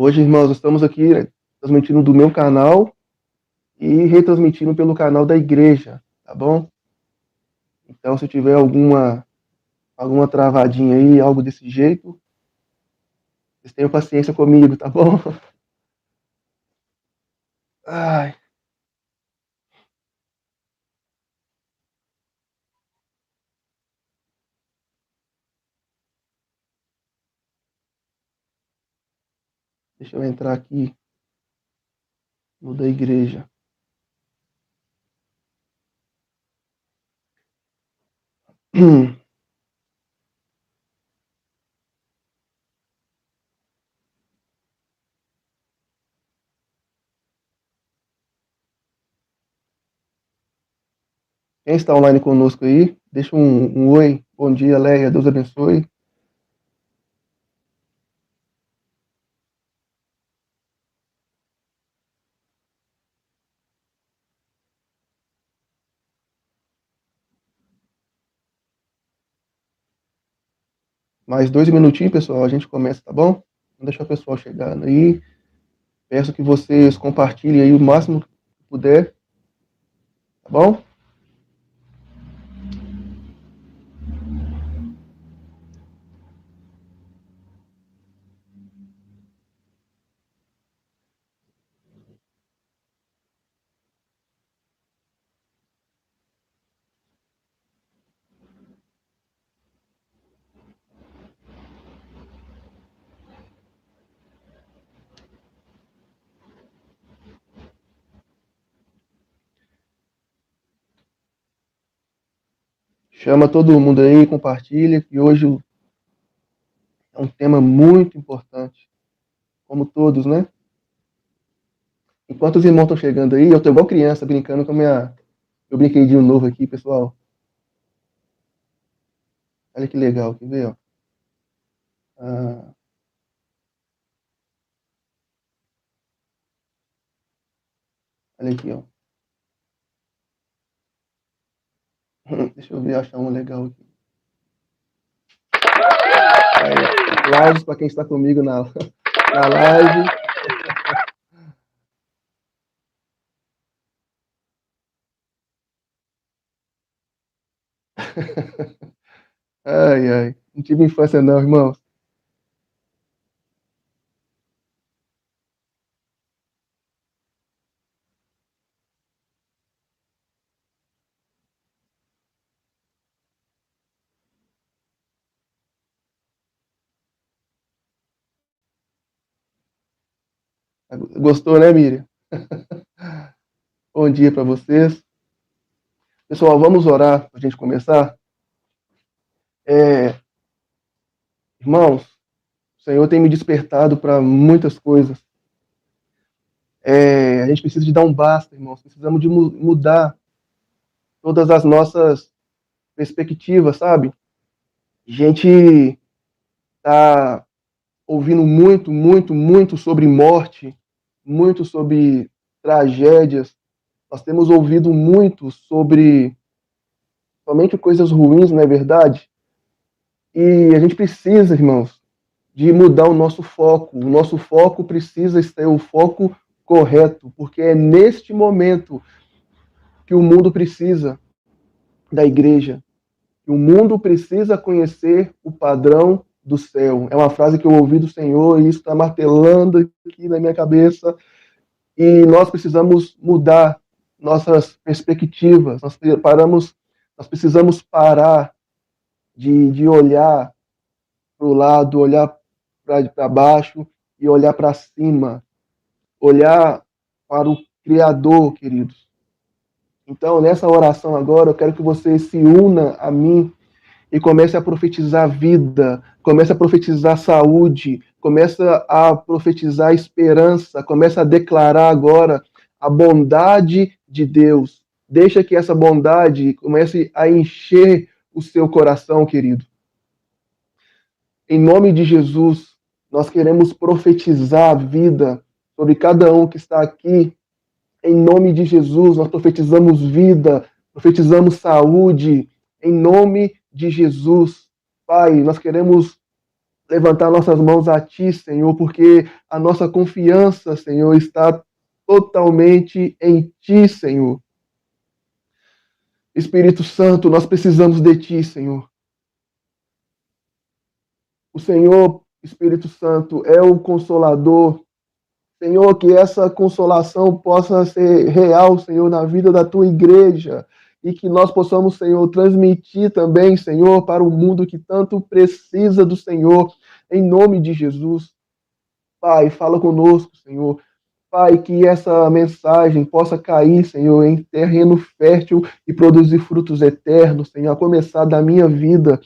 Hoje, irmãos, estamos aqui, né, transmitindo do meu canal e retransmitindo pelo canal da igreja, tá bom? Então, se tiver alguma travadinha aí, algo desse jeito, vocês tenham paciência comigo, tá bom? Ai, deixa eu entrar aqui no da igreja. Quem está online conosco aí, deixa um oi. Bom dia, Leia. Deus abençoe. Mais 2 minutinhos, pessoal, a gente começa, tá bom? Vamos deixar o pessoal chegando aí. Peço que vocês compartilhem aí o máximo que puder, tá bom? Chama todo mundo aí, compartilha, que hoje é um tema muito importante, como todos, né? Enquanto os irmãos estão chegando aí, eu tô igual criança, brincando com a meu brinquedinho novo aqui, pessoal. Olha que legal, quer ver, ó? Ah, olha aqui, ó. Deixa eu ver, achar um legal aqui. Aí, aplausos para quem está comigo na live. Ai, ai. Não tive infância não, irmão. Gostou, né, Miriam? Bom dia para vocês. Pessoal, vamos orar para a gente começar? É, irmãos, o Senhor tem me despertado para muitas coisas. A gente precisa de dar um basta, irmãos. Precisamos de mudar todas as nossas perspectivas, sabe? A gente tá ouvindo muito, muito, muito sobre morte, muito sobre tragédias. Nós temos ouvido muito sobre somente coisas ruins, não é verdade? E a gente precisa, irmãos, de mudar o nosso foco. O nosso foco precisa ser o foco correto, porque é neste momento que o mundo precisa da igreja. Que o mundo precisa conhecer o padrão do céu. É uma frase que eu ouvi do Senhor e isso está martelando aqui na minha cabeça. E nós precisamos mudar nossas perspectivas. Nós precisamos parar de olhar para o lado, olhar para baixo e olhar para cima, olhar para o Criador, queridos. Então, nessa oração agora, eu quero que você se una a mim e comece a profetizar vida, comece a profetizar saúde, comece a profetizar esperança, comece a declarar agora a bondade de Deus. Deixa que essa bondade comece a encher o seu coração, querido. Em nome de Jesus, nós queremos profetizar a vida sobre cada um que está aqui. Em nome de Jesus, nós profetizamos vida, profetizamos saúde. Em nome de Jesus, Pai, nós queremos levantar nossas mãos a Ti, Senhor, porque a nossa confiança, Senhor, está totalmente em Ti, Senhor. Espírito Santo, nós precisamos de Ti, Senhor. O Senhor, Espírito Santo, é o Consolador. Senhor, que essa consolação possa ser real, Senhor, na vida da Tua igreja e que nós possamos, Senhor, transmitir também, Senhor, para o mundo que tanto precisa do Senhor, em nome de Jesus. Pai, fala conosco, Senhor. Pai, que essa mensagem possa cair, Senhor, em terreno fértil e produzir frutos eternos, Senhor, a começar da minha vida.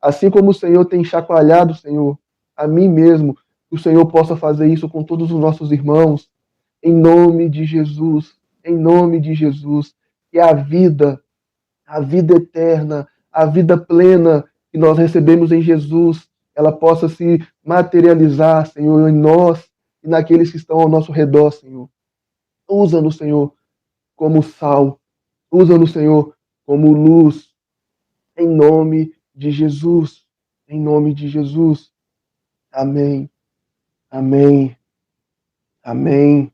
Assim como o Senhor tem chacoalhado, Senhor, a mim mesmo, que o Senhor possa fazer isso com todos os nossos irmãos, em nome de Jesus, em nome de Jesus. Que a vida eterna, a vida plena que nós recebemos em Jesus, ela possa se materializar, Senhor, em nós e naqueles que estão ao nosso redor, Senhor. Usa-nos, Senhor, como sal. Usa-nos, Senhor, como luz. Em nome de Jesus. Em nome de Jesus. Amém. Amém. Amém.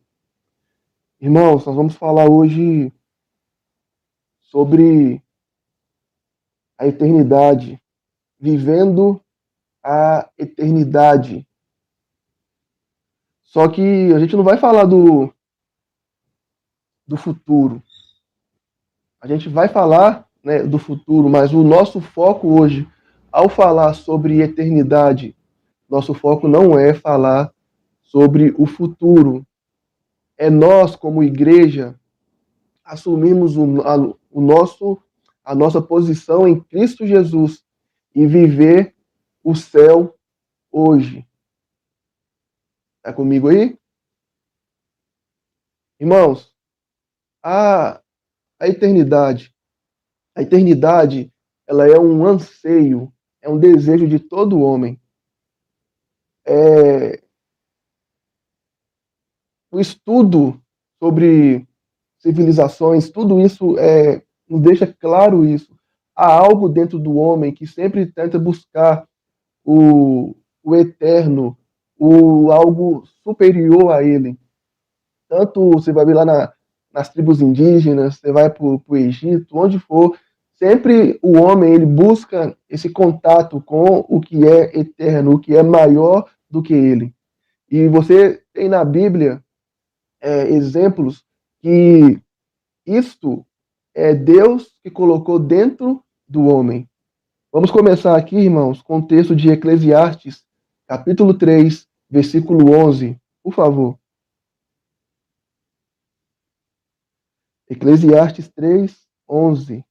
Irmãos, nós vamos falar hoje sobre a eternidade. Vivendo a eternidade. Só que a gente não vai falar do futuro. A gente vai falar, né, do futuro, mas o nosso foco hoje, ao falar sobre eternidade, nosso foco não é falar sobre o futuro. É nós, como igreja, assumirmos a nossa posição em Cristo Jesus e viver o céu hoje. Está comigo aí? Irmãos, a, a eternidade. A eternidade, ela é um anseio, é um desejo de todo homem. O estudo sobre civilizações, tudo isso nos deixa claro isso. Há algo dentro do homem que sempre tenta buscar o eterno, algo superior a ele. Tanto você vai ver lá nas tribos indígenas, você vai para o Egito, onde for, sempre o homem ele busca esse contato com o que é eterno, o que é maior do que ele. E você tem na Bíblia exemplos que isto é Deus que colocou dentro do homem. Vamos começar aqui, irmãos, com o texto de Eclesiastes, capítulo 3, versículo 11, por favor. Eclesiastes 3, 11.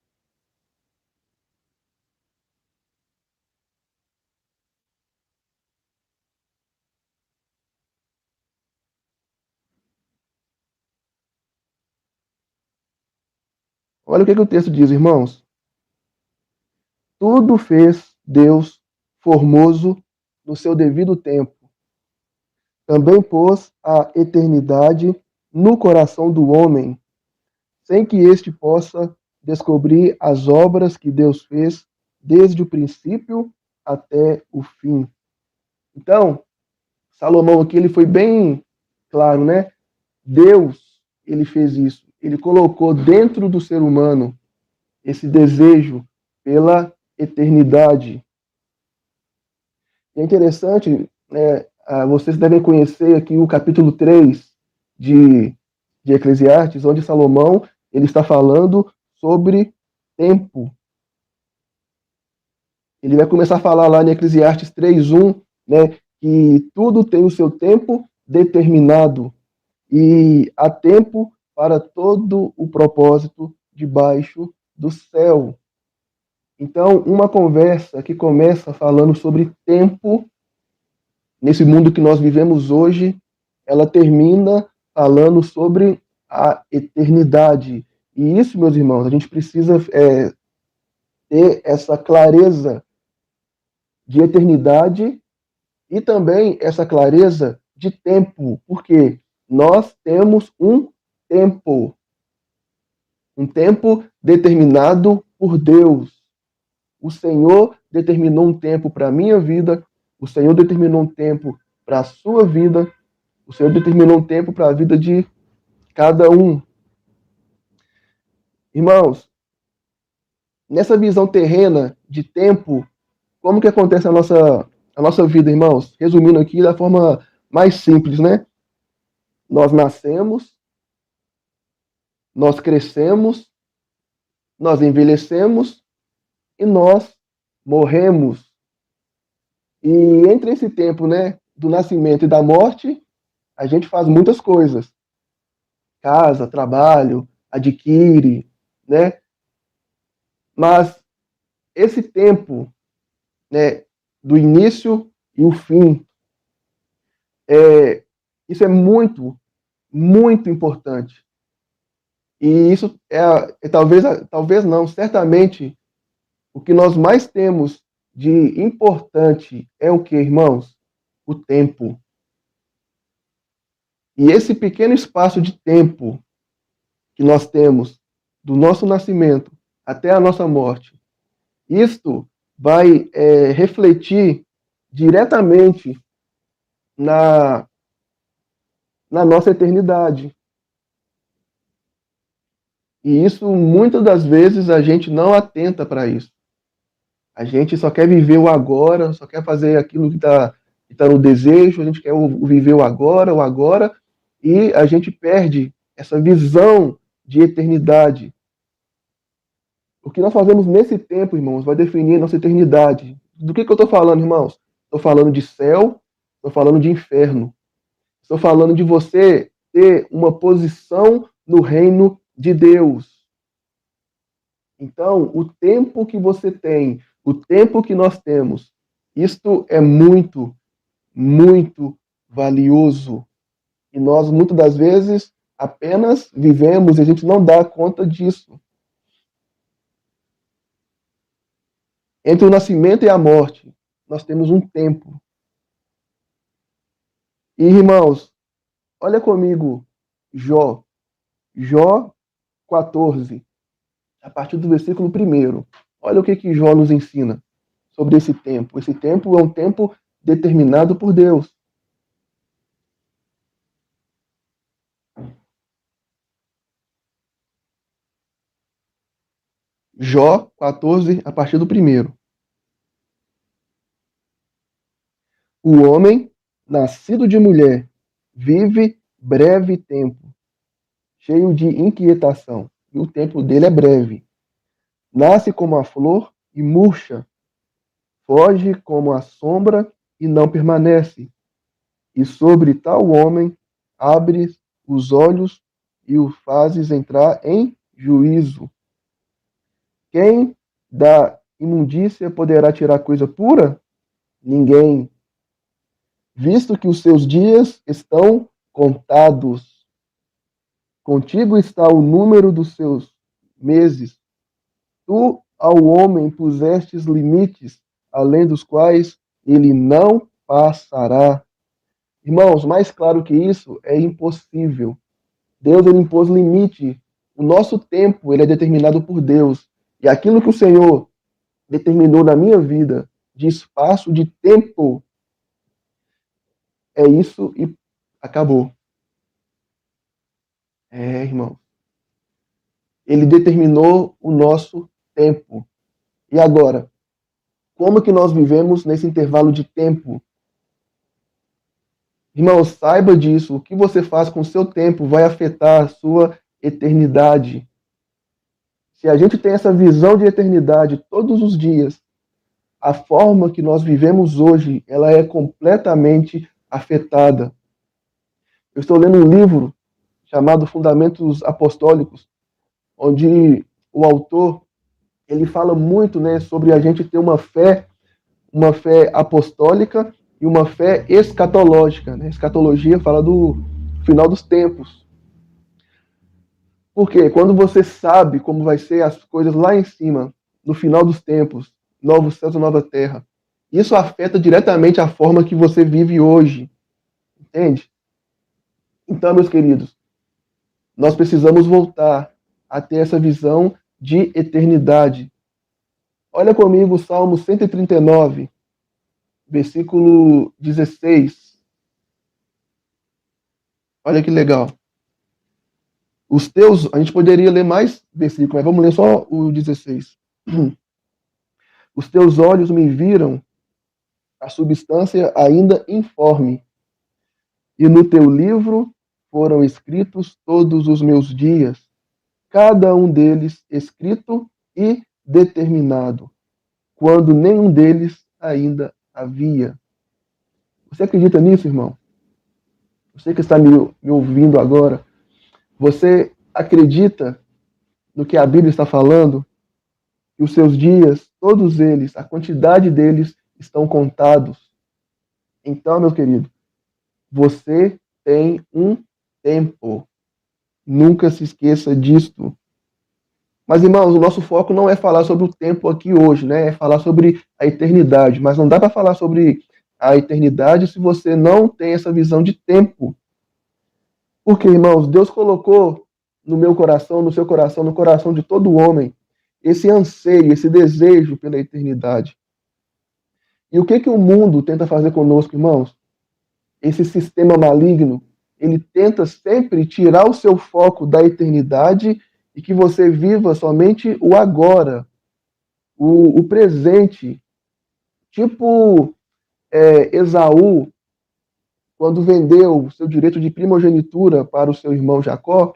Olha o que o texto diz, irmãos. Tudo fez Deus formoso no seu devido tempo. Também pôs a eternidade no coração do homem, sem que este possa descobrir as obras que Deus fez desde o princípio até o fim. Então, Salomão aqui ele foi bem claro, né? Deus, ele fez isso. Ele colocou dentro do ser humano esse desejo pela eternidade. E é interessante, né, vocês devem conhecer aqui o capítulo 3 de Eclesiastes, onde Salomão ele está falando sobre tempo. Ele vai começar a falar lá em Eclesiastes 3:1, né, que tudo tem o seu tempo determinado e há tempo para todo o propósito debaixo do céu. Então, uma conversa que começa falando sobre tempo, nesse mundo que nós vivemos hoje, ela termina falando sobre a eternidade. E isso, meus irmãos, a gente precisa ter essa clareza de eternidade e também essa clareza de tempo, porque nós temos um tempo determinado por Deus. O Senhor determinou um tempo para a minha vida, O Senhor determinou um tempo para a sua vida, o Senhor determinou um tempo para a vida de cada um. Irmãos, nessa visão terrena de tempo, como que acontece a nossa vida, irmãos? Resumindo aqui da forma mais simples, né? Nós nascemos, nós crescemos, nós envelhecemos e nós morremos. E entre esse tempo, né, do nascimento e da morte, a gente faz muitas coisas. Casa, trabalho, adquire, né? Mas esse tempo, né, do início e o fim, isso é muito, muito importante. E isso talvez não, certamente, o que nós mais temos de importante é o que, irmãos? O tempo. E esse pequeno espaço de tempo que nós temos do nosso nascimento até a nossa morte, isto vai refletir diretamente na, na nossa eternidade. E isso, muitas das vezes, a gente não atenta para isso. A gente só quer viver o agora, só quer fazer aquilo que tá no desejo, a gente quer viver o agora, e a gente perde essa visão de eternidade. O que nós fazemos nesse tempo, irmãos, vai definir a nossa eternidade. Do que eu estou falando, irmãos? Estou falando de céu, estou falando de inferno. Estou falando de você ter uma posição no reino de Deus. Então, o tempo que você tem, o tempo que nós temos, isto é muito, muito valioso. E nós, muitas das vezes, apenas vivemos e a gente não dá conta disso. Entre o nascimento e a morte, nós temos um tempo. E, irmãos, olha comigo, Jó. Jó 14, a partir do versículo 1. Olha o que Jó nos ensina sobre esse tempo. Esse tempo é um tempo determinado por Deus. Jó 14, a partir do 1. O homem, nascido de mulher, vive breve tempo, cheio de inquietação, e o tempo dele é breve. Nasce como a flor e murcha, foge como a sombra e não permanece. E sobre tal homem abres os olhos e o fazes entrar em juízo. Quem da imundícia poderá tirar coisa pura? Ninguém. Visto que os seus dias estão contados. Contigo está o número dos seus meses. Tu ao homem pusestes limites, além dos quais ele não passará. Irmãos, mais claro que isso é impossível. Deus ele impôs limite. O nosso tempo ele é determinado por Deus. E aquilo que o Senhor determinou na minha vida, de espaço, de tempo, é isso e acabou. Irmão. Ele determinou o nosso tempo. E agora, como que nós vivemos nesse intervalo de tempo? Irmão, saiba disso. O que você faz com o seu tempo vai afetar a sua eternidade. Se a gente tem essa visão de eternidade todos os dias, a forma que nós vivemos hoje, ela é completamente afetada. Eu estou lendo um livro chamado Fundamentos Apostólicos, onde o autor ele fala muito, né, sobre a gente ter uma fé apostólica e uma fé escatológica. Né? Escatologia fala do final dos tempos. Porque quando você sabe como vai ser as coisas lá em cima, no final dos tempos, novos céus e nova terra, isso afeta diretamente a forma que você vive hoje. Entende? Então, meus queridos, nós precisamos voltar a ter essa visão de eternidade. Olha comigo o Salmo 139, versículo 16. Olha que legal. A gente poderia ler mais versículos, mas vamos ler só o 16. Os teus olhos me viram a substância ainda informe, e no teu livro foram escritos todos os meus dias, cada um deles escrito e determinado, quando nenhum deles ainda havia. Você acredita nisso, irmão? Você que está me ouvindo agora, você acredita no que a Bíblia está falando? Que os seus dias, todos eles, a quantidade deles, estão contados. Então, meu querido, você tem um tempo. Nunca se esqueça disto. Mas, irmãos, o nosso foco não é falar sobre o tempo aqui hoje, né? É falar sobre a eternidade. Mas não dá para falar sobre a eternidade se você não tem essa visão de tempo. Porque, irmãos, Deus colocou no meu coração, no seu coração, no coração de todo homem, esse anseio, esse desejo pela eternidade. E o que o mundo tenta fazer conosco, irmãos? Esse sistema maligno, ele tenta sempre tirar o seu foco da eternidade e que você viva somente o agora, o presente. Tipo Esaú, quando vendeu o seu direito de primogenitura para o seu irmão Jacó,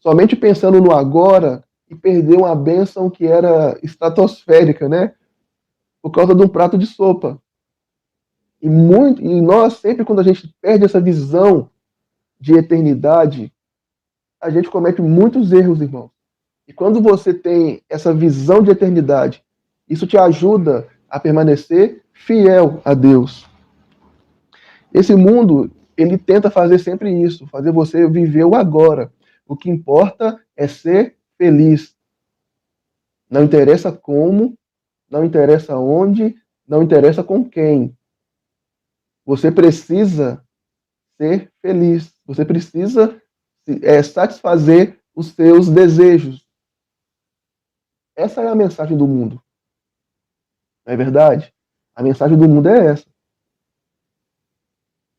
somente pensando no agora e perdeu uma bênção que era estratosférica, né? Por causa de um prato de sopa. E nós, sempre quando a gente perde essa visão de eternidade, a gente comete muitos erros, irmão. E quando você tem essa visão de eternidade, isso te ajuda a permanecer fiel a Deus. Esse mundo, ele tenta fazer sempre isso, fazer você viver o agora. O que importa é ser feliz. Não interessa como, não interessa onde, não interessa com quem. Você precisa ser feliz. Você precisa satisfazer os seus desejos. Essa é a mensagem do mundo. Não é verdade? A mensagem do mundo é essa.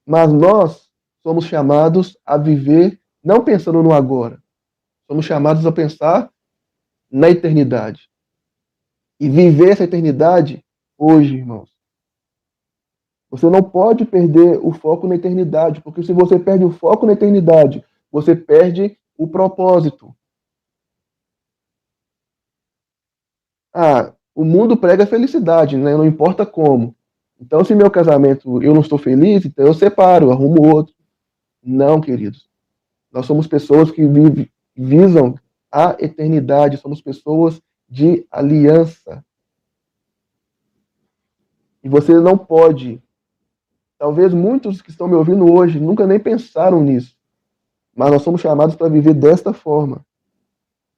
Mas nós somos chamados a viver não pensando no agora. Somos chamados a pensar na eternidade. E viver essa eternidade hoje, irmãos. Você não pode perder o foco na eternidade, porque se você perde o foco na eternidade, você perde o propósito. O mundo prega felicidade, né? Não importa como. Então, se meu casamento eu não estou feliz, então eu separo, arrumo outro. Não, queridos. Nós somos pessoas que visam a eternidade, somos pessoas de aliança. E você não pode. Talvez muitos que estão me ouvindo hoje nunca nem pensaram nisso. Mas nós somos chamados para viver desta forma.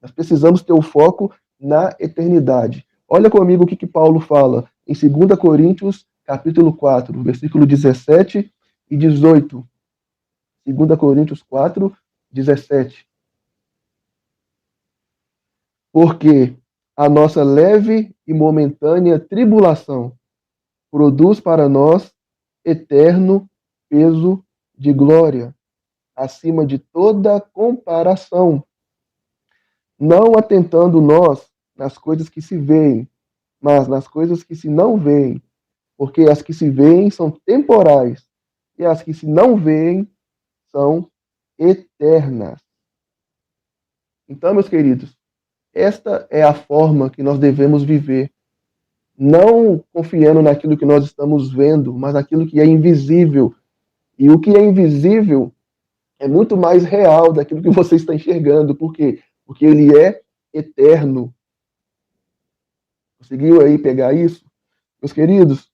Nós precisamos ter o foco na eternidade. Olha comigo o que Paulo fala em 2 Coríntios, capítulo 4, versículo 17 e 18. 2 Coríntios 4, 17. Porque a nossa leve e momentânea tribulação produz para nós eterno peso de glória, acima de toda comparação, não atentando nós nas coisas que se veem, mas nas coisas que se não veem, porque as que se veem são temporais, e as que se não veem são eternas. Então, meus queridos, esta é a forma que nós devemos viver, não confiando naquilo que nós estamos vendo, mas naquilo que é invisível. E o que é invisível é muito mais real daquilo que você está enxergando. Por quê? Porque ele é eterno. Conseguiu aí pegar isso? Meus queridos,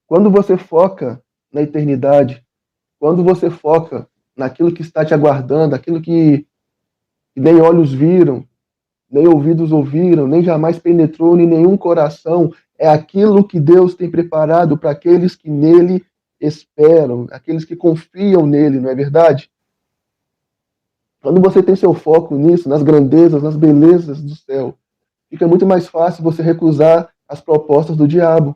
quando você foca na eternidade, quando você foca naquilo que está te aguardando, aquilo que nem olhos viram, nem ouvidos ouviram, nem jamais penetrou em nenhum coração, é aquilo que Deus tem preparado para aqueles que nele esperam, aqueles que confiam nele, não é verdade? Quando você tem seu foco nisso, nas grandezas, nas belezas do céu, fica muito mais fácil você recusar as propostas do diabo.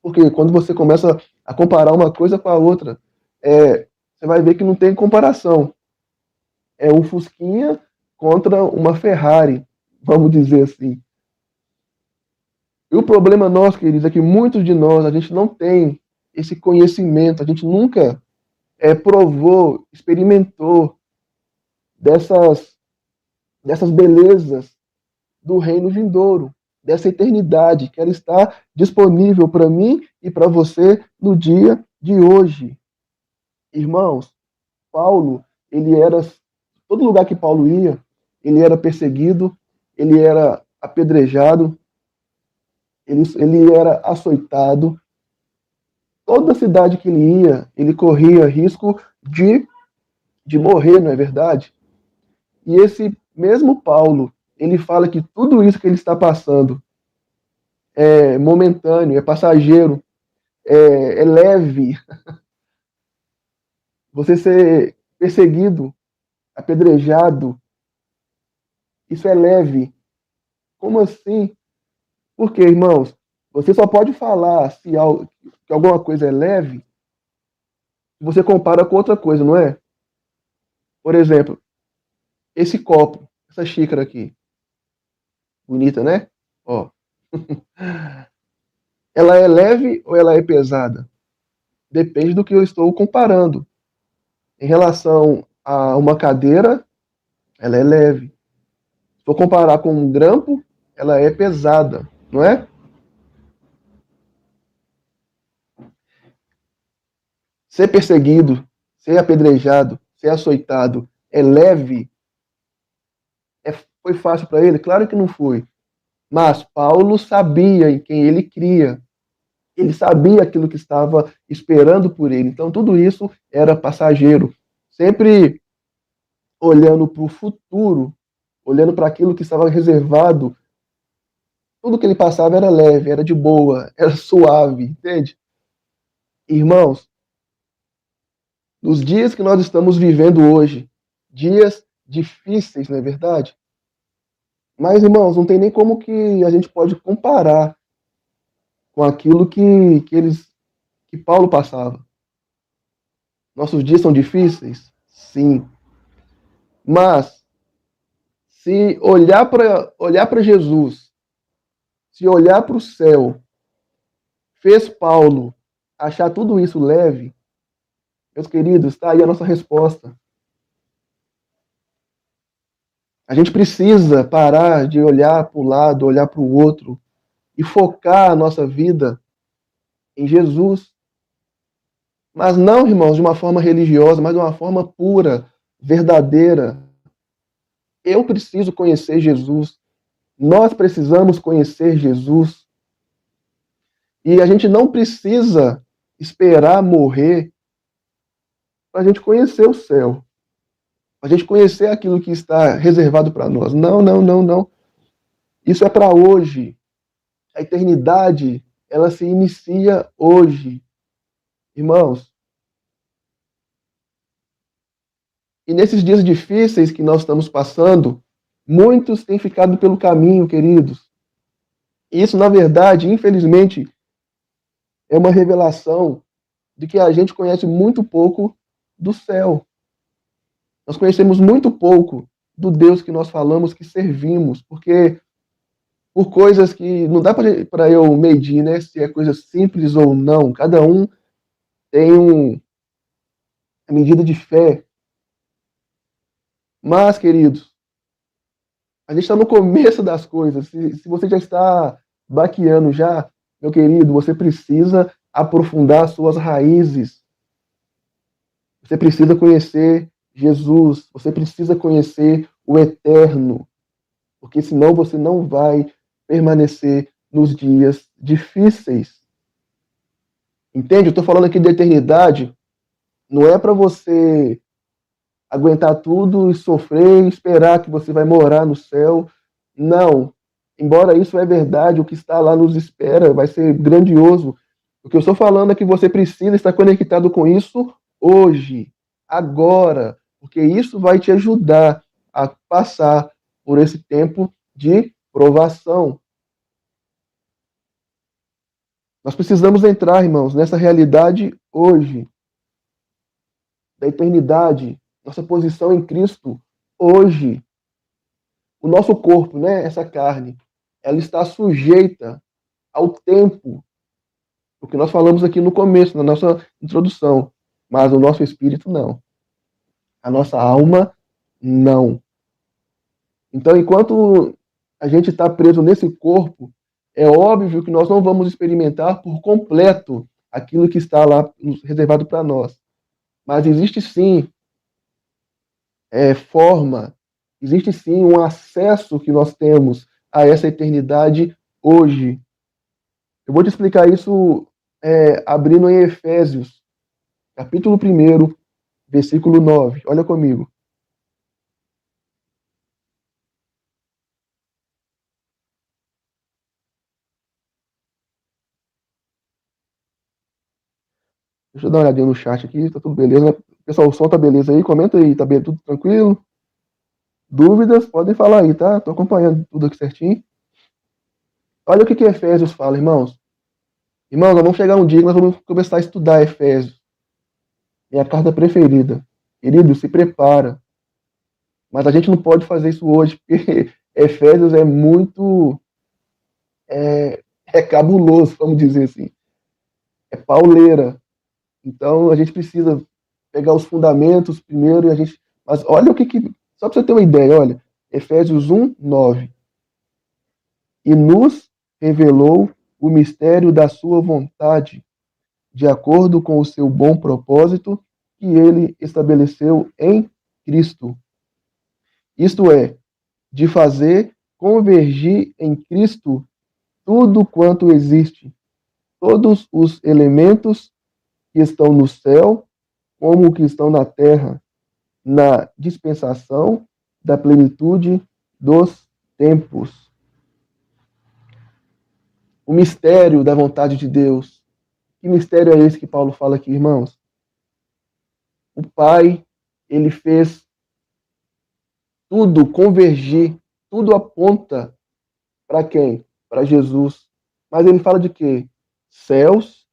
Porque quando você começa a comparar uma coisa com a outra, você vai ver que não tem comparação. É um Fusquinha contra uma Ferrari, vamos dizer assim. E o problema nosso, queridos, é que muitos de nós, a gente não tem esse conhecimento, a gente nunca provou, experimentou dessas, dessas belezas do reino vindouro, dessa eternidade que ela está disponível para mim e para você no dia de hoje. Irmãos, Paulo, ele era, todo lugar que Paulo ia, ele era perseguido, ele era apedrejado, ele era açoitado. Toda cidade que ele ia, ele corria risco de morrer, não é verdade? E esse mesmo Paulo, ele fala que tudo isso que ele está passando é momentâneo, é passageiro, é leve. Você ser perseguido, apedrejado, isso é leve. Como assim? Porque, irmãos, você só pode falar se que alguma coisa é leve se você compara com outra coisa, não é? Por exemplo, esse copo, essa xícara aqui, bonita, né? Ó, ela é leve ou ela é pesada? Depende do que eu estou comparando. Em relação a uma cadeira, ela é leve. Se eu comparar com um grampo, ela é pesada, não é? Ser perseguido, ser apedrejado, ser açoitado é leve? Foi fácil para ele? Claro que não foi. Mas Paulo sabia em quem ele cria. Ele sabia aquilo que estava esperando por ele. Então tudo isso era passageiro. Sempre olhando para o futuro, olhando para aquilo que estava reservado. Tudo que ele passava era leve, era de boa, era suave, entende? Irmãos, nos dias que nós estamos vivendo hoje, dias difíceis, não é verdade? Mas, irmãos, não tem nem como que a gente pode comparar com aquilo que Paulo passava. Nossos dias são difíceis? Sim. Mas, se olhar para Jesus, se olhar para o céu, fez Paulo achar tudo isso leve, meus queridos, está aí a nossa resposta. A gente precisa parar de olhar para o lado, olhar para o outro e focar a nossa vida em Jesus. Mas não, irmãos, de uma forma religiosa, mas de uma forma pura, verdadeira. Eu preciso conhecer Jesus. Nós precisamos conhecer Jesus. E a gente não precisa esperar morrer para a gente conhecer o céu, para a gente conhecer aquilo que está reservado para nós. Não, não, não, não. Isso é para hoje. A eternidade, ela se inicia hoje. Irmãos, e nesses dias difíceis que nós estamos passando, muitos têm ficado pelo caminho, queridos. E isso, na verdade, infelizmente, é uma revelação de que a gente conhece muito pouco do céu. Nós conhecemos muito pouco do Deus que nós falamos que servimos, porque por coisas que não dá para eu medir, né, se é coisa simples ou não. Cada um tem uma medida de fé. Mas, queridos, a gente está no começo das coisas. Se você já está baqueando já, meu querido, você precisa aprofundar suas raízes. Você precisa conhecer Jesus. Você precisa conhecer o eterno. Porque senão você não vai permanecer nos dias difíceis. Entende? Eu estou falando aqui de eternidade. Não é para você aguentar tudo e sofrer e esperar que você vai morar no céu. Não. Embora isso é verdade, o que está lá nos espera vai ser grandioso. O que eu estou falando é que você precisa estar conectado com isso hoje, agora, porque isso vai te ajudar a passar por esse tempo de provação. Nós precisamos entrar, irmãos, nessa realidade hoje, da eternidade, nossa posição em Cristo hoje. O nosso corpo, né, essa carne, ela está sujeita ao tempo, o que nós falamos aqui no começo, na nossa introdução, mas o nosso espírito não. A nossa alma não. Então, enquanto a gente está preso nesse corpo, é óbvio que nós não vamos experimentar por completo aquilo que está lá reservado para nós. Mas existe sim forma, existe sim um acesso que nós temos a essa eternidade hoje. Eu vou te explicar isso abrindo em Efésios, capítulo 1, versículo 9. Olha comigo. Deixa eu dar uma olhadinha no chat aqui, tá tudo beleza, né? Pessoal, o som tá beleza aí? Comenta aí, tá bem, tudo tranquilo? Dúvidas? Podem falar aí, tá? Tô acompanhando tudo aqui certinho. Olha o que Efésios fala, irmãos. Irmãos, nós vamos chegar um dia que nós vamos começar a estudar Efésios. Minha carta preferida. Querido, se prepara. Mas a gente não pode fazer isso hoje, porque Efésios é muito cabuloso, vamos dizer assim. É pauleira. Então a gente precisa pegar os fundamentos primeiro e a gente. Mas olha o que. Só para você ter uma ideia, olha. Efésios 1, 9. E nos revelou o mistério da sua vontade, de acordo com o seu bom propósito que ele estabeleceu em Cristo. Isto é, de fazer convergir em Cristo tudo quanto existe, todos os elementos que estão no céu, como que estão na terra, na dispensação da plenitude dos tempos. O mistério da vontade de Deus. Que mistério é esse que Paulo fala aqui, irmãos? O Pai, ele fez tudo convergir, tudo aponta para quem? Para Jesus. Mas ele fala de quê? Céus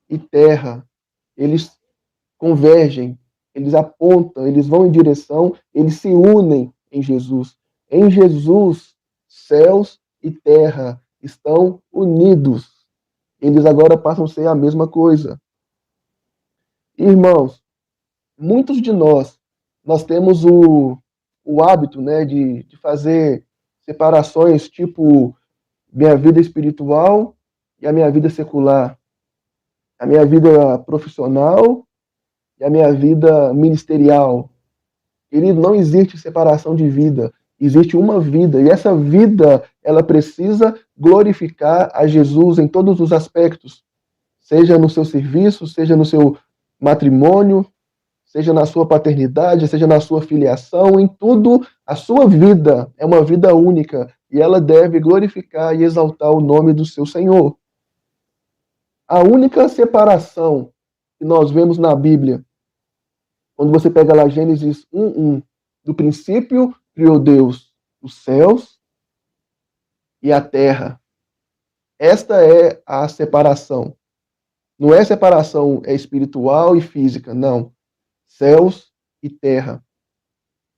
e terra. Eles convergem, eles apontam, eles vão em direção, eles se unem em Jesus. Em Jesus, céus e terra estão unidos. Eles agora passam a ser a mesma coisa. Irmãos, muitos de nós temos o hábito, né, de fazer separações, tipo, minha vida espiritual e a minha vida secular, a minha vida profissional e a minha vida ministerial. Querido, não existe separação de vida, existe uma vida, e essa vida, ela precisa glorificar a Jesus em todos os aspectos, seja no seu serviço, seja no seu matrimônio, seja na sua paternidade, seja na sua filiação, em tudo, a sua vida é uma vida única e ela deve glorificar e exaltar o nome do seu Senhor. A única separação que nós vemos na Bíblia, quando você pega lá Gênesis 1:1, do princípio criou Deus os céus e a terra. Esta é a separação. Não é separação espiritual e física, não. Céus e terra.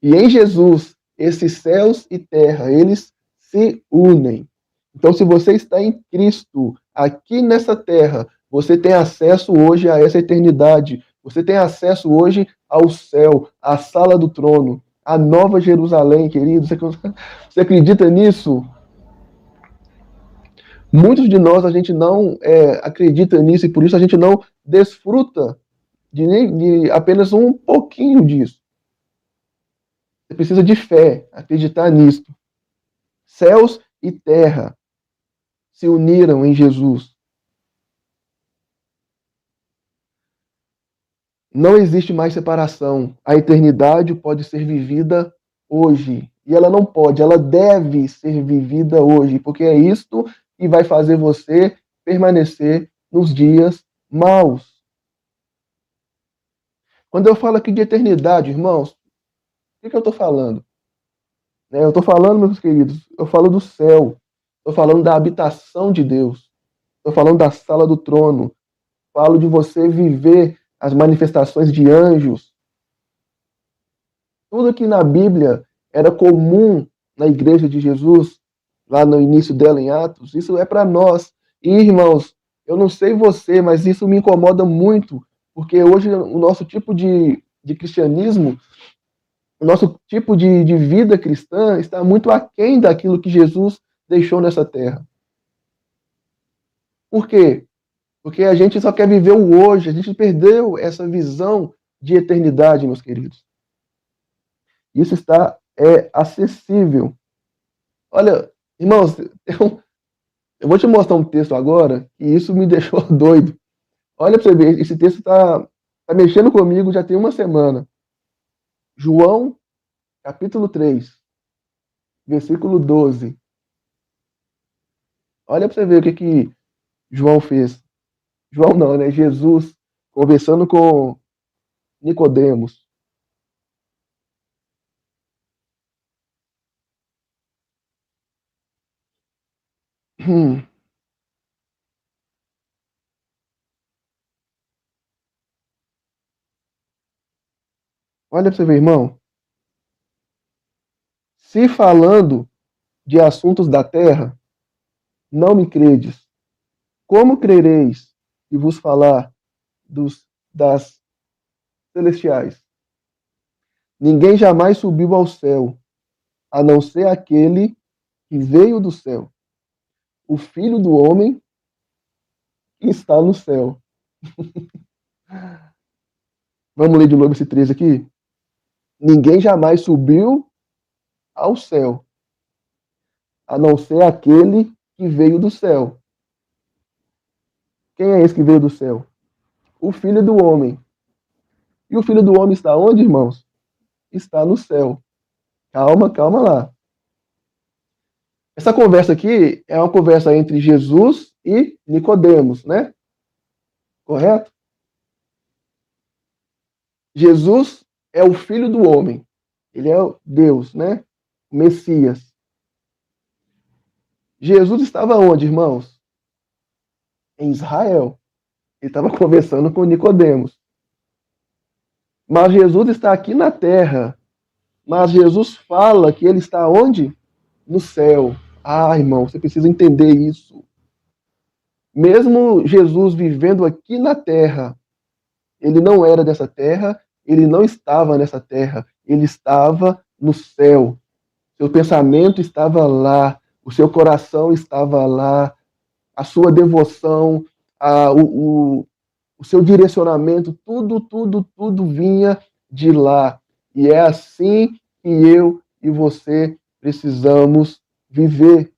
E em Jesus, esses céus e terra, eles se unem. Então, se você está em Cristo, aqui nessa terra, você tem acesso hoje a essa eternidade. Você tem acesso hoje ao céu, à sala do trono, à nova Jerusalém, querido. Você acredita nisso? Muitos de nós, a gente não acredita nisso e por isso a gente não desfruta de apenas um pouquinho disso. Você precisa de fé, acreditar nisso. Céus e terra se uniram em Jesus. Não existe mais separação. A eternidade pode ser vivida hoje. E ela não pode, ela deve ser vivida hoje, porque é isto que vai fazer você permanecer nos dias maus. Quando eu falo aqui de eternidade, irmãos, o que eu estou falando? Eu estou falando, meus queridos, eu falo do céu. Estou falando da habitação de Deus. estou falando da sala do trono, falo de você viver as manifestações de anjos. Tudo que na Bíblia era comum na igreja de Jesus, lá no início dela em Atos, isso é para nós. E, irmãos, eu não sei você, mas isso me incomoda muito, porque hoje o nosso tipo de cristianismo, o nosso tipo de vida cristã está muito aquém daquilo que Jesus deixou nessa terra. Por quê? Porque a gente só quer viver o hoje, a gente perdeu essa visão de eternidade, meus queridos. Isso está acessível. Olha, irmãos, eu vou te mostrar um texto agora e isso me deixou doido. Olha para você ver, esse texto tá mexendo comigo já tem uma semana. João, capítulo 3, versículo 12. Olha para você ver o que João fez. João não, né? Jesus conversando com Nicodemos. Olha para você ver, irmão. Se falando de assuntos da terra, não me credes. Como crereis e vos falar das celestiais? Ninguém jamais subiu ao céu, a não ser aquele que veio do céu, o Filho do Homem que está no céu. Vamos ler de novo esse 13 aqui? Ninguém jamais subiu ao céu, a não ser aquele que veio do céu. Quem é esse que veio do céu? O Filho do Homem. E o Filho do Homem está onde, irmãos? Está no céu. Calma, calma lá. Essa conversa aqui é uma conversa entre Jesus e Nicodemos, né? Correto? Jesus é o Filho do Homem. Ele é Deus, né? O Messias. Jesus estava onde, irmãos? Em Israel. Ele estava conversando com Nicodemos. Mas Jesus está aqui na terra. Mas Jesus fala que ele está onde? No céu. Ah, irmão, você precisa entender isso. Mesmo Jesus vivendo aqui na terra, ele não era dessa terra, ele não estava nessa terra, ele estava no céu. Seu pensamento estava lá, o seu coração estava lá, a sua devoção, o seu direcionamento, tudo vinha de lá. E é assim que eu e você precisamos viver.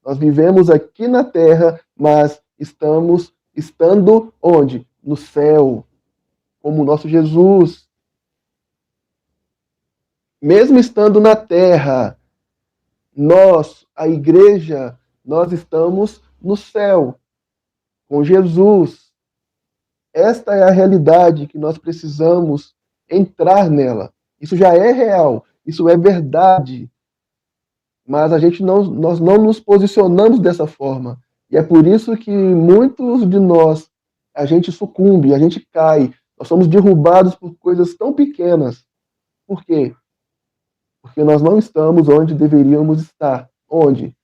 Nós vivemos aqui na terra, mas estando onde? No céu, como o nosso Jesus. Mesmo estando na terra, nós, a igreja, nós estamos no céu, com Jesus. Esta é a realidade que nós precisamos entrar nela. Isso já é real, isso é verdade. Mas nós não nos posicionamos dessa forma. E é por isso que muitos de nós, a gente sucumbe, a gente cai, nós somos derrubados por coisas tão pequenas. Por quê? Porque nós não estamos onde deveríamos estar. Onde?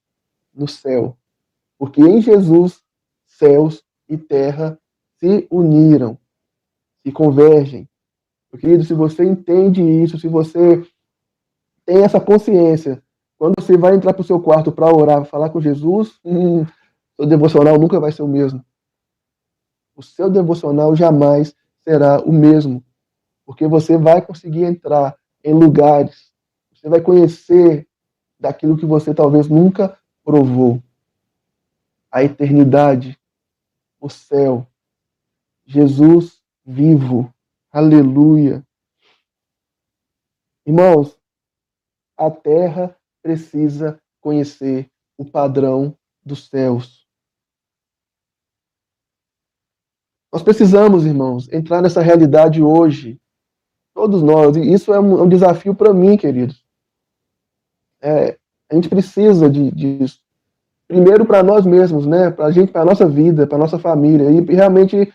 No céu. Porque em Jesus, céus e terra se uniram, se convergem. Meu querido, se você entende isso, se você tem essa consciência, quando você vai entrar para o seu quarto para orar, falar com Jesus, seu devocional nunca vai ser o mesmo. O seu devocional jamais será o mesmo, porque você vai conseguir entrar em lugares, você vai conhecer daquilo que você talvez nunca provou. A eternidade, o céu, Jesus vivo. Aleluia. Irmãos, a terra precisa conhecer o padrão dos céus. Nós precisamos, irmãos, entrar nessa realidade hoje. Todos nós. E isso é um desafio para mim, queridos. A gente precisa disso. primeiro para nós mesmos, né? Para a gente, para a nossa vida, para a nossa família. E realmente,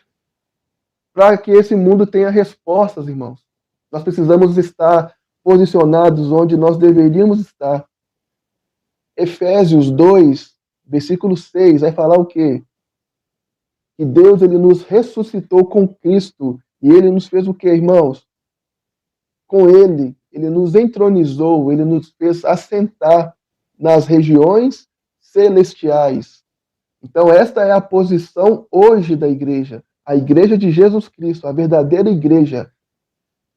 para que esse mundo tenha respostas, irmãos, nós precisamos estar posicionados onde nós deveríamos estar. Efésios 2, versículo 6, vai falar o quê? Que Deus ele nos ressuscitou com Cristo e ele nos fez o quê, irmãos? Com ele nos entronizou, ele nos fez assentar nas regiões celestiais. Então, esta é a posição hoje da igreja. A igreja de Jesus Cristo, a verdadeira igreja,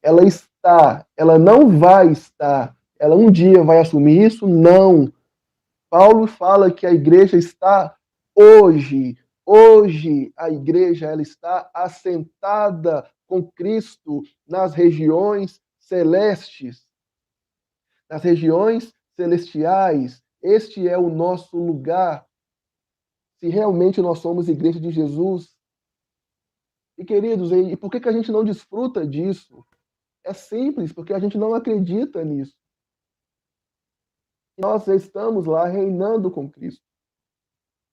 ela está, ela não vai estar, ela um dia vai assumir isso? Não. Paulo fala que a igreja está hoje. Hoje a igreja ela está assentada com Cristo nas regiões celestes, nas regiões celestiais. Este é o nosso lugar. Se realmente nós somos igreja de Jesus. E queridos, e por que a gente não desfruta disso? É simples, porque a gente não acredita nisso. Nós já estamos lá reinando com Cristo.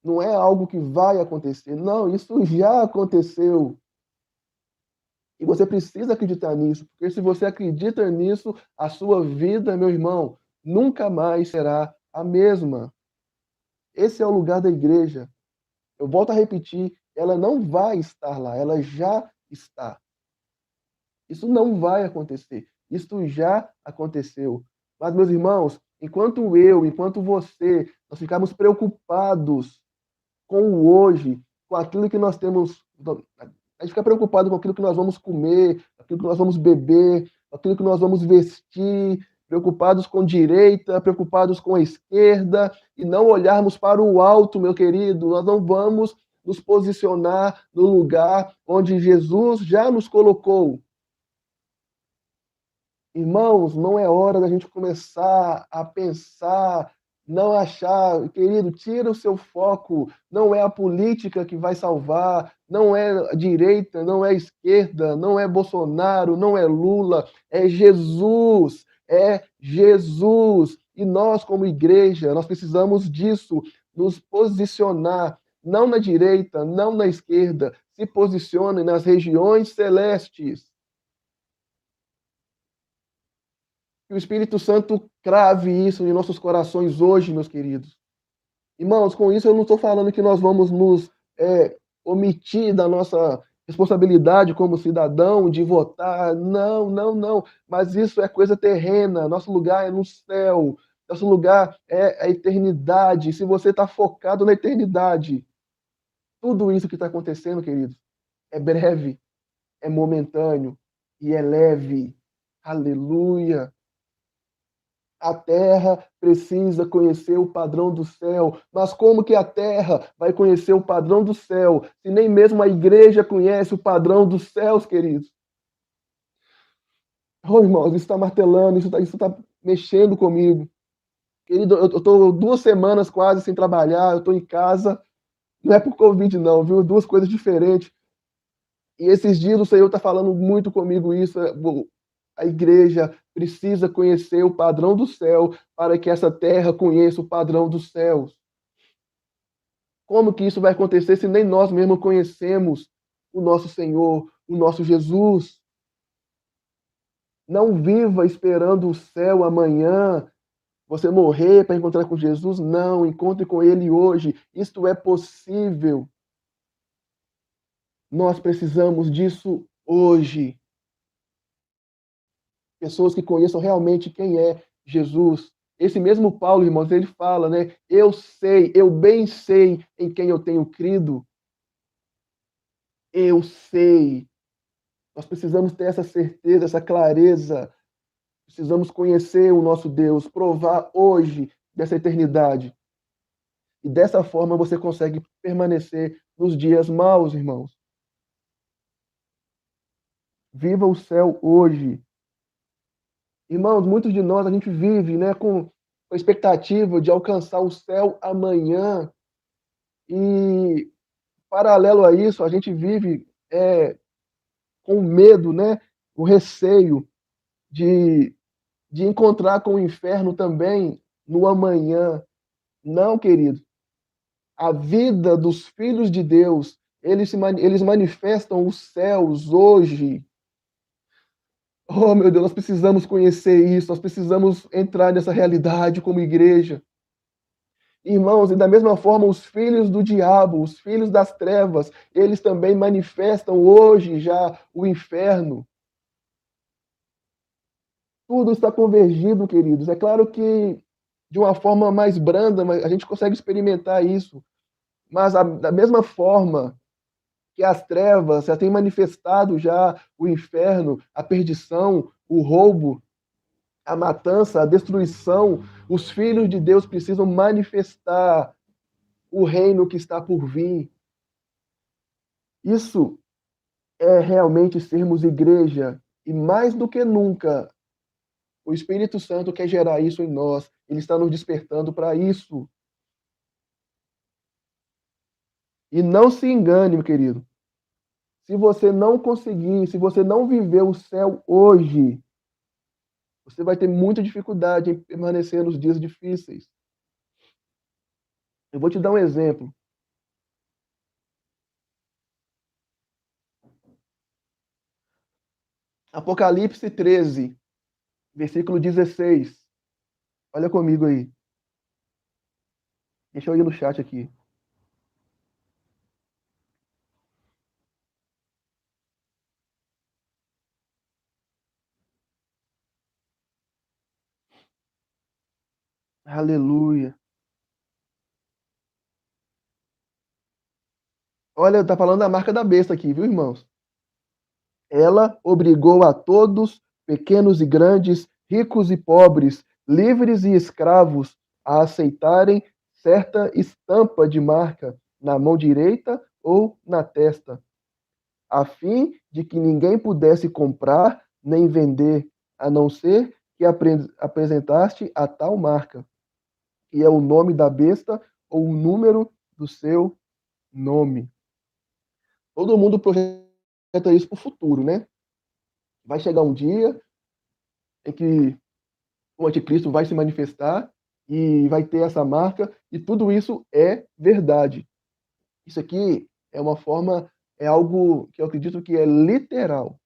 Não é algo que vai acontecer. Não, isso já aconteceu. E você precisa acreditar nisso, porque se você acredita nisso, a sua vida, meu irmão, nunca mais será a mesma. Esse é o lugar da igreja. Eu volto a repetir, ela não vai estar lá, ela já está. Isso não vai acontecer. Isso já aconteceu. Mas, meus irmãos, enquanto você, nós ficamos preocupados com o hoje, com aquilo que nós temos. A gente fica preocupado com aquilo que nós vamos comer, aquilo que nós vamos beber, aquilo que nós vamos vestir, preocupados com direita, preocupados com a esquerda, e não olharmos para o alto, meu querido. Nós não vamos nos posicionar no lugar onde Jesus já nos colocou. Irmãos, não é hora da gente começar a pensar, não achar, querido, tira o seu foco. Não é a política que vai salvar, não é a direita, não é a esquerda, não é Bolsonaro, não é Lula, é Jesus, é Jesus. E nós, como igreja, nós precisamos disso, nos posicionar, não na direita, não na esquerda, se posicione nas regiões celestes. Que o Espírito Santo crave isso em nossos corações hoje, meus queridos. Irmãos, com isso eu não estou falando que nós vamos nos omitir da nossa responsabilidade como cidadão de votar. Não, não, não. Mas isso é coisa terrena. Nosso lugar é no céu. Nosso lugar é a eternidade. Se você está focado na eternidade, tudo isso que está acontecendo, queridos, é breve, é momentâneo e é leve. Aleluia. A terra precisa conhecer o padrão do céu. Mas como que a terra vai conhecer o padrão do céu, se nem mesmo a igreja conhece o padrão dos céus, queridos? Oh, irmãos, isso está martelando, isso tá mexendo comigo. Querido, eu estou 2 semanas quase sem trabalhar, eu estou em casa. Não é por Covid, não, viu? Duas coisas diferentes. E esses dias o Senhor está falando muito comigo isso. A igreja precisa conhecer o padrão do céu para que essa terra conheça o padrão dos céus. Como que isso vai acontecer se nem nós mesmos conhecemos o nosso Senhor, o nosso Jesus? Não viva esperando o céu amanhã, você morrer para encontrar com Jesus. Não, encontre com Ele hoje. Isto é possível. Nós precisamos disso hoje. Pessoas que conheçam realmente quem é Jesus. Esse mesmo Paulo, irmãos, ele fala, né? Eu sei, eu bem sei em quem eu tenho crido. Eu sei. Nós precisamos ter essa certeza, essa clareza. Precisamos conhecer o nosso Deus, provar hoje dessa eternidade. E dessa forma você consegue permanecer nos dias maus, irmãos. Viva o céu hoje. Irmãos, muitos de nós, a gente vive, né, com a expectativa de alcançar o céu amanhã. E, paralelo a isso, a gente vive com medo, né, o receio de, de encontrar com o inferno também no amanhã. Não, querido. A vida dos filhos de Deus, eles manifestam os céus hoje. Oh, meu Deus, nós precisamos conhecer isso, nós precisamos entrar nessa realidade como igreja. Irmãos, e da mesma forma, os filhos do diabo, os filhos das trevas, eles também manifestam hoje já o inferno. Tudo está convergido, queridos. É claro que de uma forma mais branda, mas a gente consegue experimentar isso. Mas da mesma forma que as trevas já têm manifestado já o inferno, a perdição, o roubo, a matança, a destruição, os filhos de Deus precisam manifestar o reino que está por vir. Isso é realmente sermos igreja, e mais do que nunca, o Espírito Santo quer gerar isso em nós, ele está nos despertando para isso. E não se engane, meu querido, se você não conseguir, se você não viver o céu hoje, você vai ter muita dificuldade em permanecer nos dias difíceis. Eu vou te dar um exemplo. Apocalipse 13, versículo 16. Olha comigo aí. Deixa eu ir no chat aqui. Aleluia. Olha, tá falando da marca da besta aqui, viu, irmãos? Ela obrigou a todos, pequenos e grandes, ricos e pobres, livres e escravos, a aceitarem certa estampa de marca na mão direita ou na testa, a fim de que ninguém pudesse comprar nem vender, a não ser que apresentaste a tal marca, que é o nome da besta ou o número do seu nome. Todo mundo projeta isso para o futuro, né? Vai chegar um dia em que o anticristo vai se manifestar e vai ter essa marca, e tudo isso é verdade. Isso aqui é uma forma, é algo que eu acredito que é literal.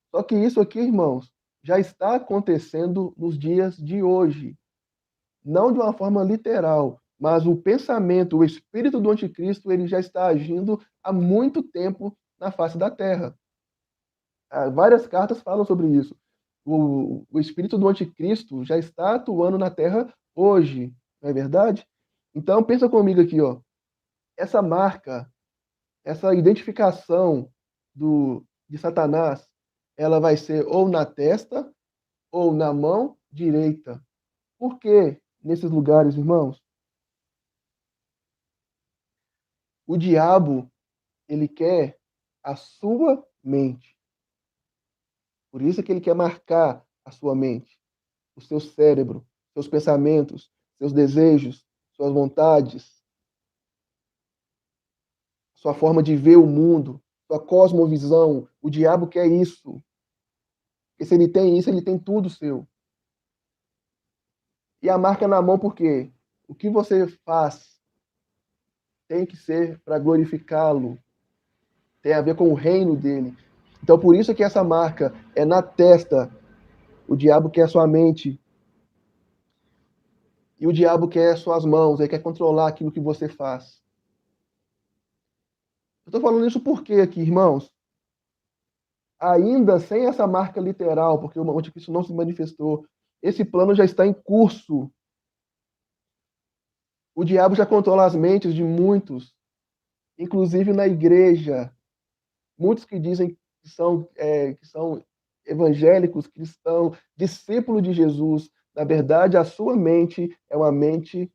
Só que isso aqui, irmãos, já está acontecendo nos dias de hoje. Não de uma forma literal, mas o pensamento, o espírito do anticristo, ele já está agindo há muito tempo na face da terra. Várias cartas falam sobre isso. O espírito do anticristo já está atuando na terra hoje, não é verdade? Então, pensa comigo aqui, ó. Essa marca, essa identificação de Satanás, ela vai ser ou na testa ou na mão direita. Por quê nesses lugares, irmãos? O diabo, ele quer a sua mente. Por isso é que ele quer marcar a sua mente, o seu cérebro, seus pensamentos, seus desejos, suas vontades, sua forma de ver o mundo, sua cosmovisão. O diabo quer isso. Porque se ele tem isso, ele tem tudo seu. E a marca na mão, por quê? O que você faz tem que ser para glorificá-lo, tem a ver com o reino dele. Então, por isso que essa marca é na testa. O diabo quer a sua mente. E o diabo quer as suas mãos, ele quer controlar aquilo que você faz. Eu estou falando isso por quê aqui, irmãos? Ainda sem essa marca literal, porque o anticristo não se manifestou, esse plano já está em curso. O diabo já controla as mentes de muitos, inclusive na igreja. Muitos que dizem que são evangélicos, cristãos, discípulos de Jesus. Na verdade, a sua mente é uma mente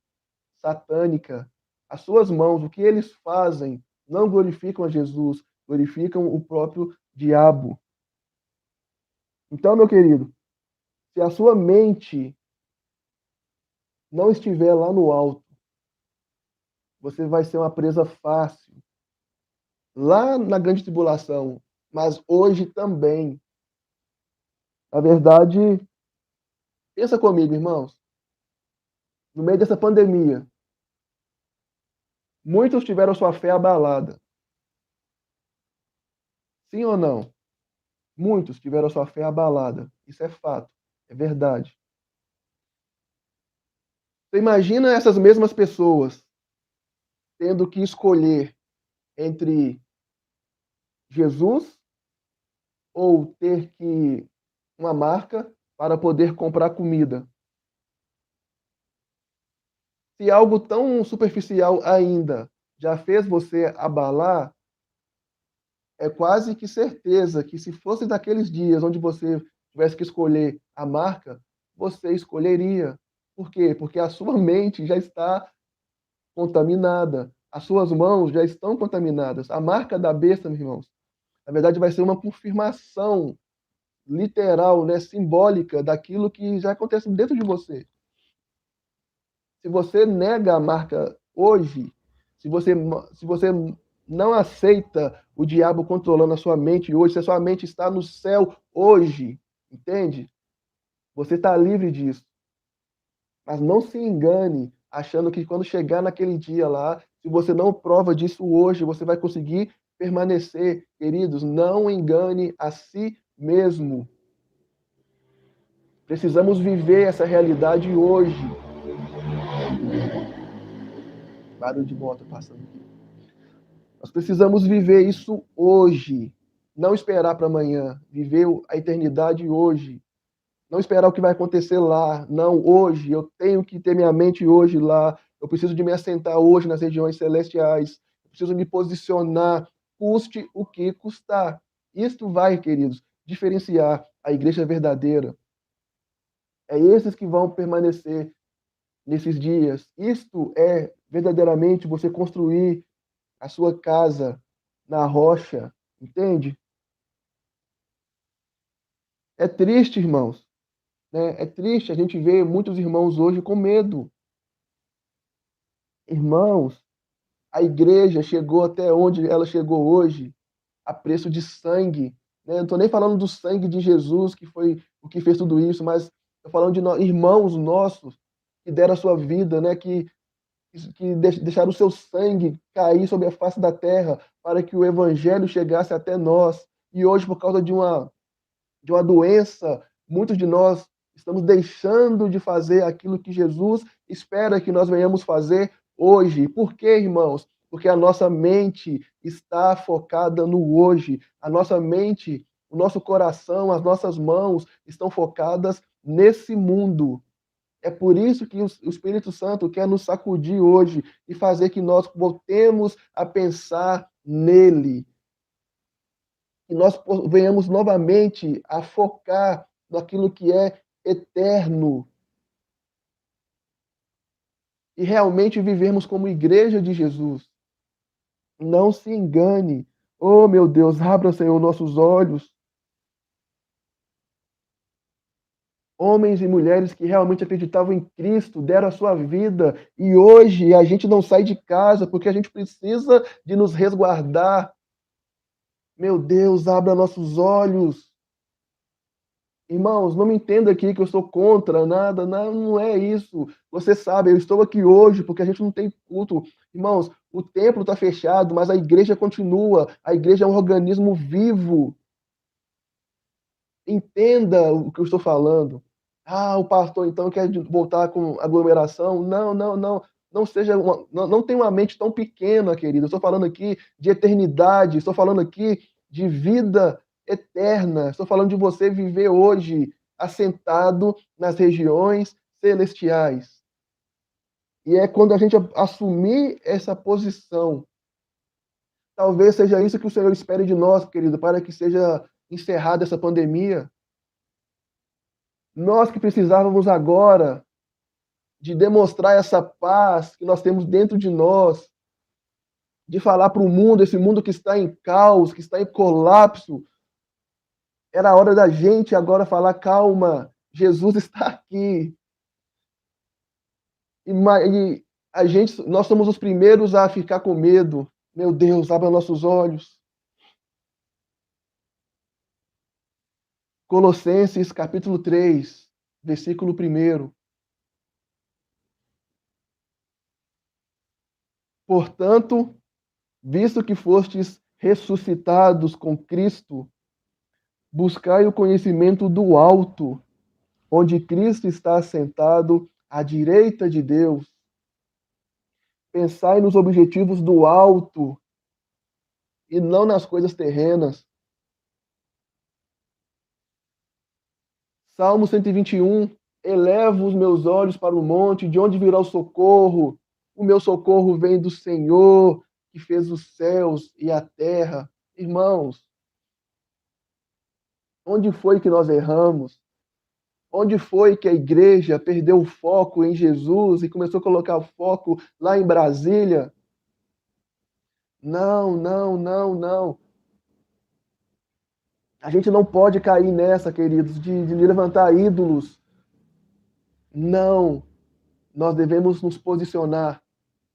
satânica. As suas mãos, o que eles fazem, não glorificam a Jesus, glorificam o próprio diabo. Então, meu querido, se a sua mente não estiver lá no alto, você vai ser uma presa fácil. Lá na grande tribulação, mas hoje também. Na verdade, pensa comigo, irmãos. No meio dessa pandemia, Muitos tiveram sua fé abalada. Sim ou não? Muitos tiveram sua fé abalada. Isso é fato, é verdade. Você imagina essas mesmas pessoas tendo que escolher entre Jesus ou ter que uma marca para poder comprar comida. Se algo tão superficial ainda já fez você abalar, é quase que certeza que se fosse daqueles dias onde você tivesse que escolher a marca, você escolheria. Por quê? Porque a sua mente já está contaminada, as suas mãos já estão contaminadas. A marca da besta, meus irmãos, na verdade vai ser uma confirmação literal, né, simbólica daquilo que já acontece dentro de você. Se você nega a marca hoje, se você, se você não aceita o diabo controlando a sua mente hoje, se a sua mente está no céu hoje, entende? Você está livre disso. Mas não se engane achando que quando chegar naquele dia lá, se você não prova disso hoje, você vai conseguir permanecer. Queridos, não engane a si mesmo. Precisamos viver essa realidade hoje. Barulho de moto passando aqui. Nós precisamos viver isso hoje. Não esperar para amanhã. Viver a eternidade hoje. Não esperar o que vai acontecer lá. Não, hoje. Eu tenho que ter minha mente hoje lá. Eu preciso de me assentar hoje nas regiões celestiais. Eu preciso me posicionar, custe o que custar. Isto vai, queridos, diferenciar a igreja verdadeira. É esses que vão permanecer nesses dias. Isto é verdadeiramente você construir a sua casa na rocha, entende? É triste, irmãos, né? É triste a gente ver muitos irmãos hoje com medo. Irmãos, a igreja chegou até onde ela chegou hoje a preço de sangue, né? Eu não estou nem falando do sangue de Jesus, que foi o que fez tudo isso, mas estou falando de irmãos nossos que deram a sua vida, né? Que deixaram o seu sangue cair sobre a face da terra para que o evangelho chegasse até nós. E hoje, por causa de uma doença, muitos de nós estamos deixando de fazer aquilo que Jesus espera que nós venhamos fazer hoje. Por quê, irmãos? Porque a nossa mente está focada no hoje. A nossa mente, o nosso coração, as nossas mãos estão focadas nesse mundo. É por isso que o Espírito Santo quer nos sacudir hoje e fazer que nós voltemos a pensar nele, que nós venhamos novamente a focar naquilo que é eterno e realmente vivermos como igreja de Jesus. Não se engane. Oh, meu Deus, abra, Senhor, nossos olhos. Homens e mulheres que realmente acreditavam em Cristo, deram a sua vida, e hoje a gente não sai de casa porque a gente precisa de nos resguardar. Meu Deus, abra nossos olhos. Irmãos, não me entenda aqui que eu sou contra nada, não, não é isso. Você sabe, eu estou aqui hoje porque a gente não tem culto. Irmãos, o templo está fechado, mas a igreja continua. A igreja é um organismo vivo. Entenda o que eu estou falando. Ah, o pastor então quer voltar com aglomeração. Não, não, não. Não seja não tenha uma mente tão pequena, querido. Eu estou falando aqui de eternidade, estou falando aqui de vida eterna. Estou falando de você viver hoje assentado nas regiões celestiais. E é quando a gente assumir essa posição, talvez seja isso que o Senhor espere de nós, querido, para que seja encerrada essa pandemia. Nós que precisávamos agora de demonstrar essa paz que nós temos dentro de nós, de falar para o mundo, esse mundo que está em caos, que está em colapso, era a hora da gente agora falar: calma, Jesus está aqui. E a gente, nós somos os primeiros a ficar com medo. Meu Deus, abra nossos olhos. Colossenses capítulo 3, versículo 1. Portanto, visto que fostes ressuscitados com Cristo, buscai o conhecimento do alto, onde Cristo está assentado à direita de Deus. Pensai nos objetivos do alto e não nas coisas terrenas. Salmo 121. Elevo os meus olhos para o monte, de onde virá o socorro? O meu socorro vem do Senhor, que fez os céus e a terra. Irmãos, onde foi que nós erramos? Onde foi que a igreja perdeu o foco em Jesus e começou a colocar o foco lá em Brasília? Não, não, não, não. A gente não pode cair nessa, queridos, de levantar ídolos. Não. Nós devemos nos posicionar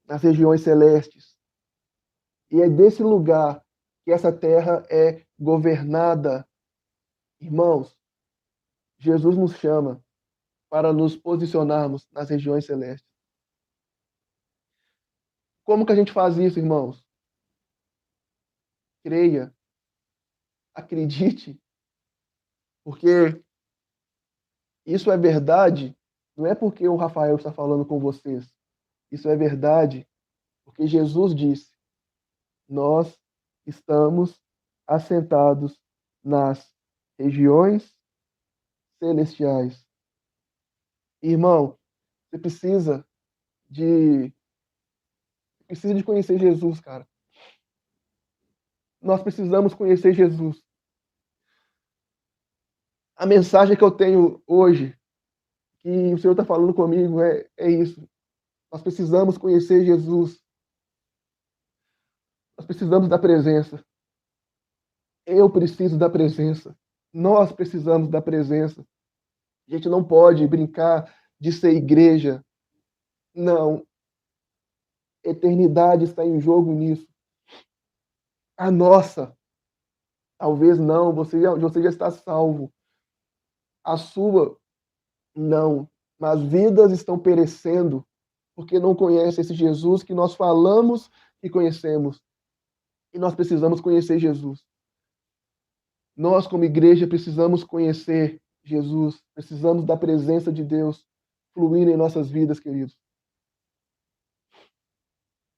nas regiões celestes. E é desse lugar que essa terra é governada. Irmãos, Jesus nos chama para nos posicionarmos nas regiões celestes. Como que a gente faz isso, irmãos? Creia, acredite, porque isso é verdade, não é porque o Rafael está falando com vocês. Isso é verdade porque Jesus disse: nós estamos assentados nas regiões celestiais. Irmão, você de precisa de conhecer Jesus, cara. Nós precisamos conhecer Jesus. A mensagem que eu tenho hoje, que o Senhor está falando comigo, é isso. Nós precisamos conhecer Jesus. Nós precisamos da presença. Eu preciso da presença. Nós precisamos da presença. A gente não pode brincar de ser igreja. Não. Eternidade está em jogo nisso. A nossa. Talvez não. Você já está salvo. A sua, não. Mas vidas estão perecendo porque não conhecem esse Jesus que nós falamos e conhecemos. E nós precisamos conhecer Jesus. Nós, como igreja, precisamos conhecer Jesus. Precisamos da presença de Deus fluindo em nossas vidas, queridos.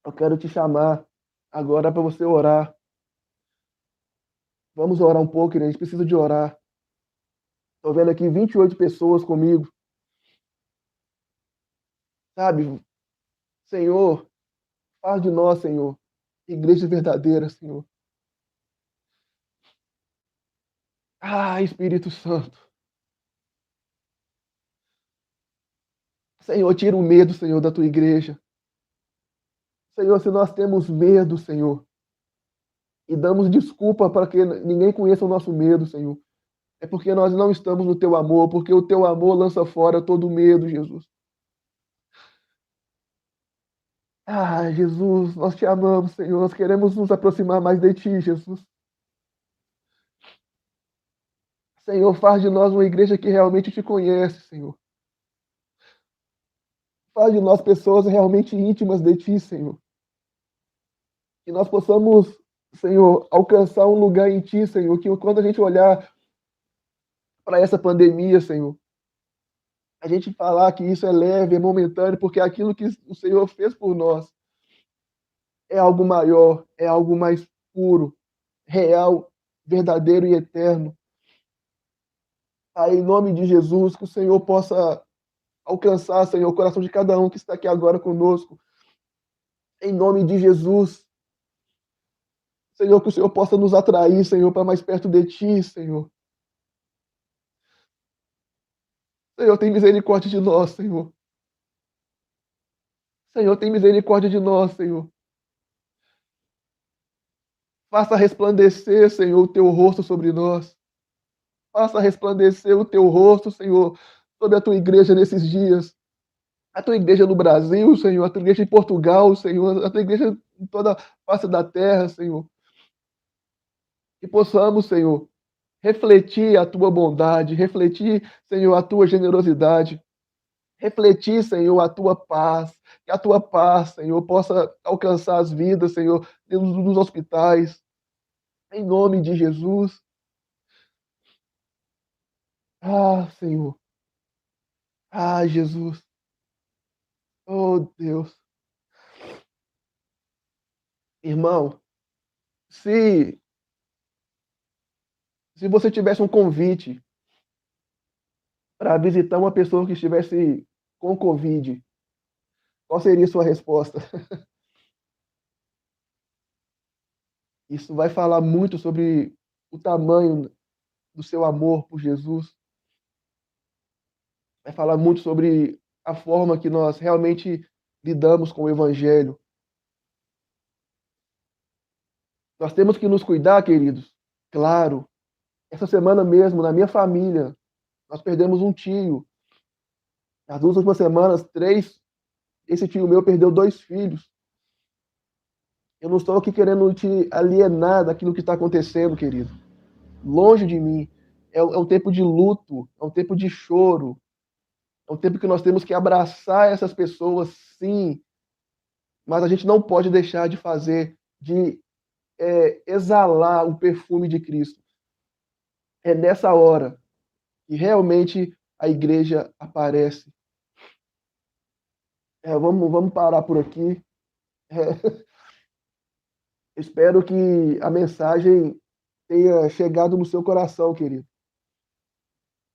Eu quero te chamar agora para você orar. Vamos orar um pouco, querido. A gente precisa de orar. Estou vendo aqui 28 pessoas comigo. Sabe, Senhor, faz de nós, Senhor, igreja verdadeira, Senhor. Ah, Espírito Santo. Senhor, tira o medo, Senhor, da tua igreja. Senhor, se nós temos medo, Senhor, e damos desculpa para que ninguém conheça o nosso medo, Senhor, é porque nós não estamos no teu amor, porque o teu amor lança fora todo medo, Jesus. Ah, Jesus, nós te amamos, Senhor, nós queremos nos aproximar mais de ti, Jesus. Senhor, faz de nós uma igreja que realmente te conhece, Senhor. Faz de nós pessoas realmente íntimas de ti, Senhor. Que nós possamos, Senhor, alcançar um lugar em ti, Senhor, que quando a gente olhar para essa pandemia, Senhor, a gente falar que isso é leve, é momentâneo, porque aquilo que o Senhor fez por nós é algo maior, é algo mais puro, real, verdadeiro e eterno. Aí, em nome de Jesus, que o Senhor possa alcançar, Senhor, o coração de cada um que está aqui agora conosco. Em nome de Jesus. Senhor, que o Senhor possa nos atrair, Senhor, para mais perto de Ti, Senhor. Senhor, tem misericórdia de nós, Senhor. Senhor, tem misericórdia de nós, Senhor. Faça resplandecer, Senhor, o Teu rosto sobre nós. Faça resplandecer o Teu rosto, Senhor, sobre a Tua igreja nesses dias. A Tua igreja no Brasil, Senhor, a Tua igreja em Portugal, Senhor, a Tua igreja em toda a face da terra, Senhor. Que possamos, Senhor, refletir a Tua bondade, refletir, Senhor, a Tua generosidade. refletir, Senhor, a tua paz, que a tua paz, Senhor, possa alcançar as vidas, Senhor, nos hospitais, em nome de Jesus. Ah, Senhor. Ah, Jesus. Oh, Deus. Irmão, se, se você tivesse um convite para visitar uma pessoa que estivesse com Covid, qual seria a sua resposta? Isso vai falar muito sobre o tamanho do seu amor por Jesus, vai falar muito sobre a forma que nós realmente lidamos com o Evangelho. Nós temos que nos cuidar, queridos. Claro, essa semana mesmo, na minha família, nós perdemos um tio. Nas duas últimas semanas, três, esse tio meu perdeu dois filhos. Eu não estou aqui querendo te alienar daquilo que está acontecendo, querido. Longe de mim. É um tempo de luto, é um tempo de choro, é um tempo que nós temos que abraçar essas pessoas, sim, mas a gente não pode deixar de fazer, de exalar o perfume de Cristo. É nessa hora que realmente a igreja aparece. Vamos parar por aqui. É, espero que a mensagem tenha chegado no seu coração, querido.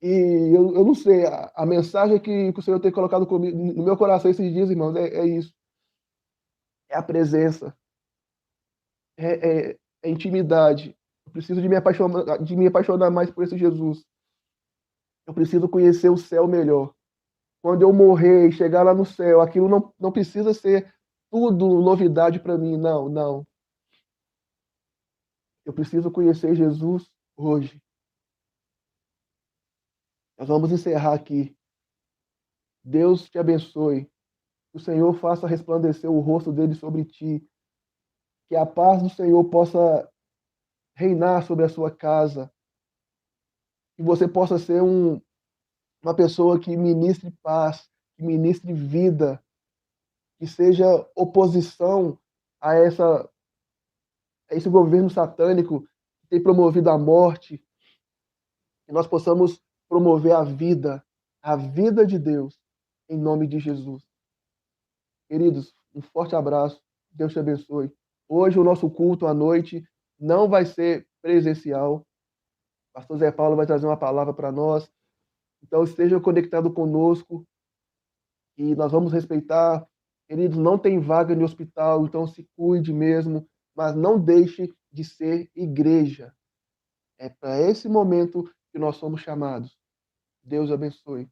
E eu não sei, a mensagem que o Senhor tem colocado comigo, no meu coração esses dias, irmãos, é isso. É a presença, é intimidade. Eu preciso de me apaixonar mais por esse Jesus. Eu preciso conhecer o céu melhor. Quando eu morrer e chegar lá no céu, aquilo não precisa ser tudo novidade para mim, não, não. Eu preciso conhecer Jesus hoje. Nós vamos encerrar aqui. Deus te abençoe. Que o Senhor faça resplandecer o rosto dele sobre ti. Que a paz do Senhor possa reinar sobre a sua casa. Que você possa ser uma pessoa que ministre paz, que ministre vida, que seja oposição a a esse governo satânico que tem promovido a morte, que nós possamos promover a vida de Deus, em nome de Jesus. Queridos, um forte abraço, Deus te abençoe. Hoje o nosso culto à noite não vai ser presencial. O pastor Zé Paulo vai trazer uma palavra para nós. Então esteja conectado conosco e nós vamos respeitar. Queridos, não tem vaga no hospital, então se cuide mesmo, mas não deixe de ser igreja. É para esse momento que nós somos chamados. Deus abençoe.